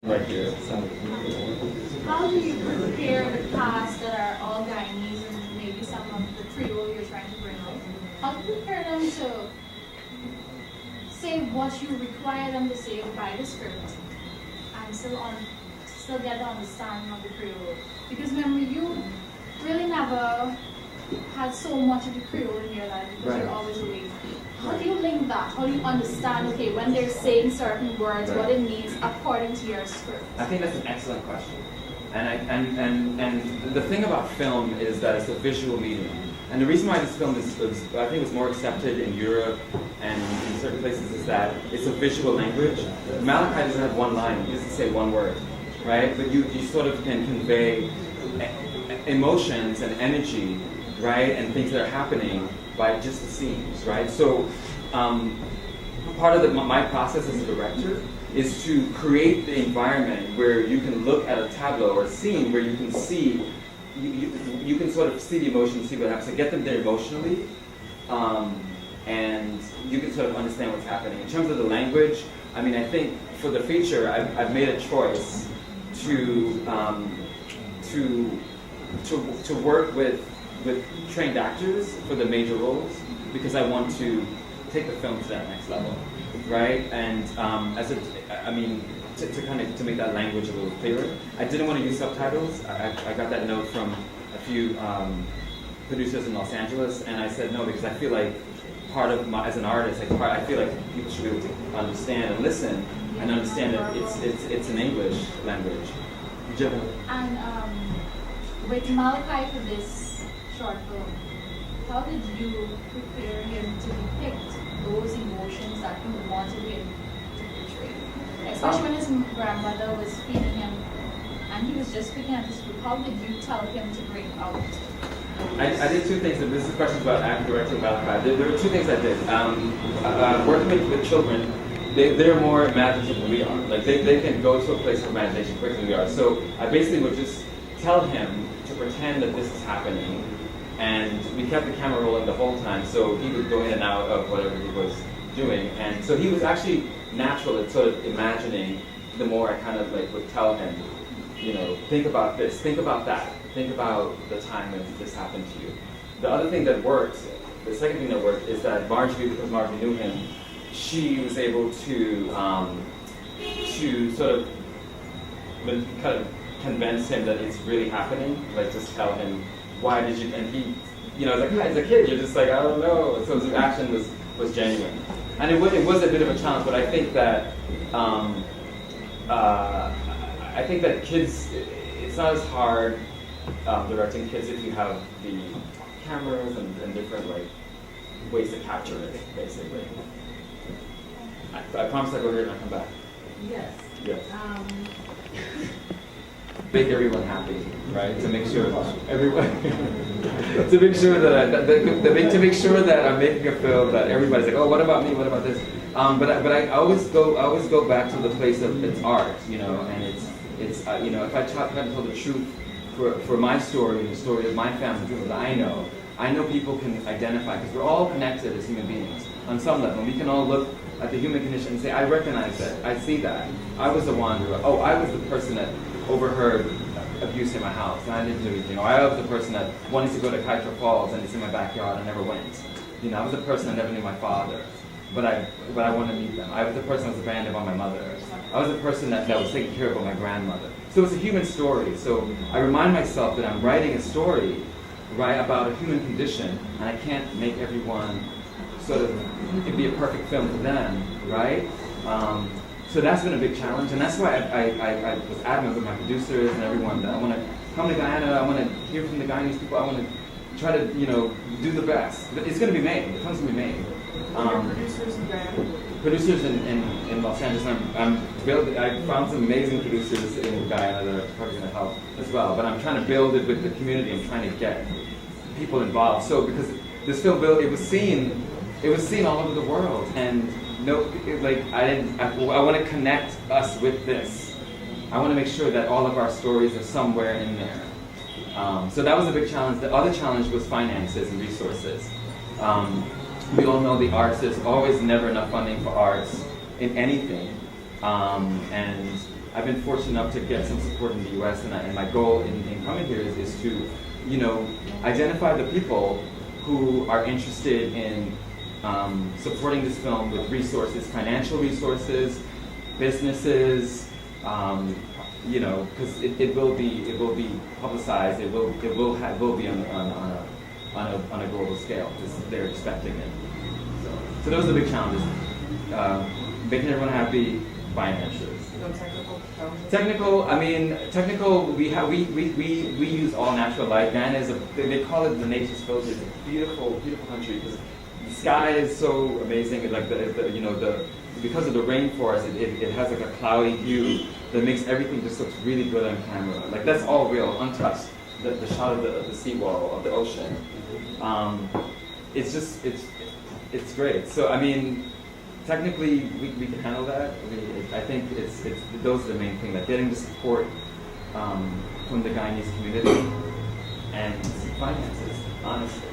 Right here. How do you prepare the cast that are all Guyanese and maybe some of the Creole you're trying to bring out? How do you prepare them to say what you require them to say by the script and still get the understanding of the Creole? Because remember, you really never had so much of the Creole in your life because you're always away. How do you link that? How do you understand, okay, when they're saying certain words, what it means according to your script? I think that's an excellent question. And the thing about film is that it's a visual medium. And the reason why this film I think was more accepted in Europe and in certain places is that it's a visual language. Malachi doesn't have one line, he doesn't say one word, right? But you sort of can convey emotions and energy, right? And things that are happening by just the scenes, right? So part of my process as a director is to create the environment where you can look at a tableau or a scene where you can see, you can sort of see the emotion, see what happens, and get them there emotionally, and you can sort of understand what's happening. In terms of the language, I mean, I think for the feature, I've made a choice to work with trained actors for the major roles because I want to take the film to that next level, right? And to make that language a little clearer, I didn't want to use subtitles. I got that note from a few producers in Los Angeles, and I said no because I feel like as an artist, I feel like people should be able to understand and listen and understand that it's an English language. And with Malachi for this short film, how did you prepare him to depict those emotions that you wanted him to portray? Especially when his grandmother was feeding him and he was just speaking at his food, how did you tell him to bring out? I did two things. This is a question about acting, directing Malachi. There were two things I did. Working with children, they're more imaginative than we are. Like they can go to a place of imagination quicker than we are. So I basically would just tell him to pretend that this is happening, and we kept the camera rolling the whole time, so he would go in and out of whatever he was doing, and so he was actually natural at sort of imagining. The more I kind of like would tell him, think about this, think about that, think about the time when this happened to you. The other thing that worked, the second thing that worked, is that Marjorie, because Marjorie knew him, she was able to sort of kind of convince him that it's really happening. Like just tell him, why did you? And he, as a kid, you're just like, I don't know. So his reaction was genuine, and it was a bit of a challenge. But I think that kids, it's not as hard directing kids if you have the cameras and different ways to capture it, basically. I promise I'll go here and I'll come back. Yes. Yes. Make everyone happy, right? To make sure everyone, to make sure that I'm making a film that everybody's like, oh, what about me? What about this? But I always go back to the place of it's art, and it's if I try to tell the truth for my story and the story of my family, people that I know people can identify because we're all connected as human beings on some level. We can all look at the human condition and say, I recognize that, I see that. I was the wanderer. Oh, I was the person that overheard abuse in my house and I didn't do anything. Or I was the person that wanted to go to Kaiser Falls and it's in my backyard and never went. I was the person that never knew my father, but I wanted to meet them. I was the person that was abandoned by my mother. I was the person that was taken care of by my grandmother. So it's a human story. So I remind myself that I'm writing a story, right, about a human condition, and I can't make everyone sort of, it'd be a perfect film for them, right? So that's been a big challenge, and that's why I was adamant with my producers and everyone that I want to come to Guyana, I want to hear from the Guyanese people, I want to try to, do the best. It's going to be made. The film's going to be made. Producers in Guyana? Producers in Los Angeles. I found some amazing producers in Guyana that are probably going to help as well, but I'm trying to build it with the community. I'm trying to get people involved. So because this film, it was seen all over the world, and I want to connect us with this. I want to make sure that all of our stories are somewhere in there. So that was a big challenge. The other challenge was finances and resources. We all know the arts, there's always never enough funding for arts in anything. And I've been fortunate enough to get some support in the U.S. And my goal in coming here is to, identify the people who are interested in supporting this film with resources, financial resources, businesses, because it will be publicized. It will be on a global scale because they're expecting it. So those are the big challenges: making everyone happy, finances. No technical challenges? Technical. We use all natural light. Guyana is they call it the nature's filter. It's a beautiful country because the sky is so amazing. Like because of the rainforest, it has like a cloudy hue that makes everything just looks really good on camera. Like that's all real, untouched. The shot of the seawall of the ocean. It's great. So technically we can handle that. I think it's those are the main things. Like getting the support from the Guyanese community and finances, honestly.